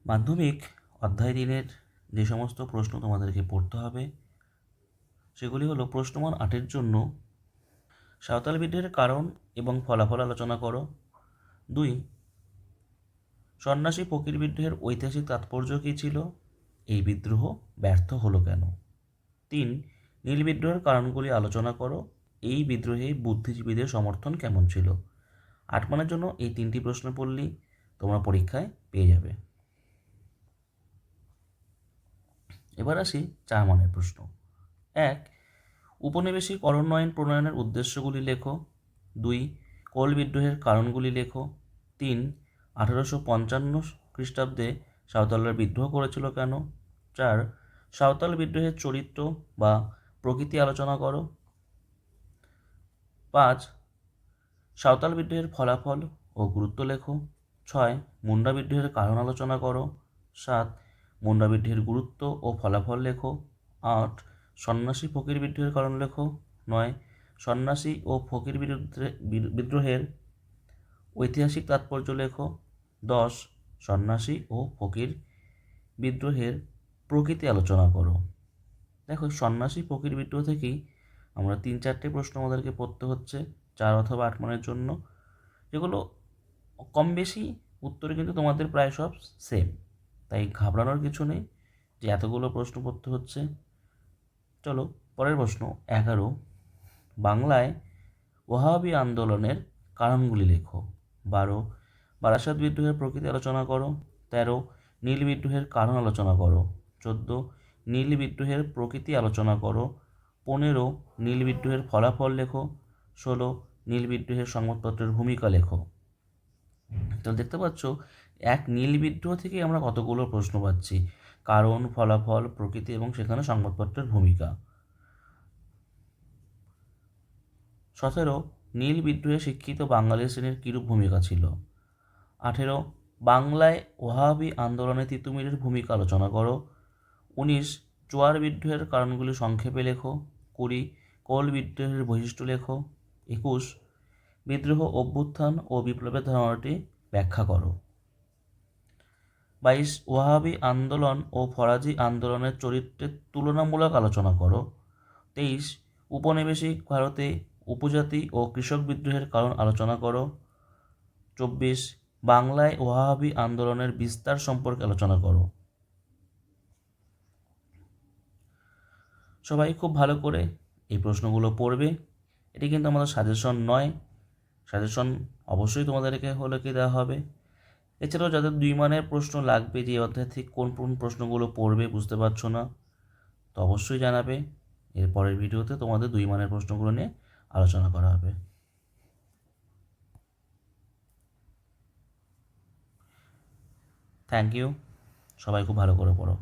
মাধ্যমিক অধ্যায় 3-এর যে সমস্ত প্রশ্ন তোমাদেরকে পড়তে হবে সেগুলি হলো প্রশ্নমান 8-এর জন্য সাঁওতাল বিদ্রোহের কারণ এবং ফলাফল আলোচনা করো। 2, সন্ন্যাসী ফকির বিদ্রোহের ঐতিহাসিক তাৎপর্য কী ছিল? এই বিদ্রোহ ব্যর্থ হলো কেন? 3, নীল বিদ্রোহের কারণগুলি আলোচনা করো। এই বিদ্রোহে বুদ্ধিজীবীদের সমর্থন কেমন ছিল? 8 মানের জন্য এই 3টি প্রশ্ন পড়লেই তোমরা পরীক্ষায় পেয়ে যাবে। এবার আসি 4 মানের প্রশ্ন। 1, উপনিবেশিক অরণ্যায়ন প্রণয়নের উদ্দেশ্যগুলি লেখো। 2, কোল বিদ্রোহের কারণগুলি লেখো। 3, 1855 খ্রিস্টাব্দে সাঁওতালরা বিদ্রোহ করেছিল কেন? 4, সাঁওতাল বিদ্রোহের চরিত্র বা প্রকৃতি আলোচনা করো। 5, সাঁওতাল বিদ্রোহের ফলাফল ও গুরুত্ব লেখো। 6, মুন্ডা বিদ্রোহের কারণ আলোচনা করো। 7, মুন্ডা বিদ্রোহের গুরুত্ব ও ফলাফল লেখো। 8, সন্ন্যাসী ফকির বিদ্রোহের কারণ লেখো। 9, সন্ন্যাসী ও ফকির বিদ্রোহের ঐতিহাসিক তাৎপর্য লেখো। 10, সন্ন্যাসী ও ফকির বিদ্রোহের প্রকৃতি আলোচনা করো। দেখো, সন্ন্যাসী ফকির বিদ্রোহ থেকেই আমরা 3-4টে প্রশ্ন আমাদেরকে পড়তে হচ্ছে 4 অথবা 8 মানের জন্য, যেগুলো কম বেশি উত্তরে কিন্তু তোমাদের প্রায় সব সেম, তাই ঘাবড়ানোর কিছু নেই যে এতগুলো প্রশ্ন পড়তে হচ্ছে। চলো পরের প্রশ্ন। 11, বাংলায় ওহাবি আন্দোলনের কারণগুলি লেখো। 12, বারাসাত বিদ্রোহের প্রকৃতি আলোচনা করো। 13, নীল বিদ্রোহের কারণ আলোচনা করো। 14, নীল বিদ্রোহের প্রকৃতি আলোচনা করো। 15, নীল বিদ্রোহের ফলাফল লেখো। 16, নীল বিদ্রোহের সংবাদপত্রের ভূমিকা লেখো। তো দেখতে পাচ্ছ, এক নীল বিদ্রোহ থেকে আমরা কতগুলো প্রশ্ন পাচ্ছি, কারণ, ফলাফল, প্রকৃতি এবং সেখানে সংবাদপত্রের ভূমিকা। 17, নীল বিদ্রোহে শিক্ষিত বাঙালি শ্রেণীর কীরূপ ভূমিকা ছিল। 18, বাংলায় ওহাবি আন্দোলনে তিতুমিরের ভূমিকা আলোচনা করো। 19, চোয়ার বিদ্রোহের কারণগুলি সংক্ষেপে লেখো। 20, কোল বিদ্রোহের বৈশিষ্ট্য লেখো। 21, বিদ্রোহ, অভ্যুত্থান ও বিপ্লবের ধারণাটি ব্যাখ্যা করো। 22, ওহাবি আন্দোলন ও ফরাজি আন্দোলনের চরিত্রের তুলনামূলক আলোচনা করো। 23, উপনিবেশিক ভারতে উপজাতি ও কৃষক বিদ্রোহের কারণ আলোচনা করো। 24, বাংলায় ওহাবি আন্দোলনের বিস্তার সম্পর্কে আলোচনা করো। সবাই খুব ভালো করে এই প্রশ্নগুলো পড়বে। এটি কিন্তু আমাদের সাজেশন নয়, সাজেশন অবশ্যই তোমাদেরকে হলে কি দেওয়া হবে। এছাড়াও যাদের 2 মানের প্রশ্ন লাগবে, যে অধ্যায় থেকে কোন কোন প্রশ্নগুলো পড়বে বুঝতে পারছো না, তো অবশ্যই জানাবে। এর পরের ভিডিওতে তোমাদের 2 মানের প্রশ্নগুলো নিয়ে আলোচনা করা হবে। Thank you. সবাই খুব ভালো করে পড়ো।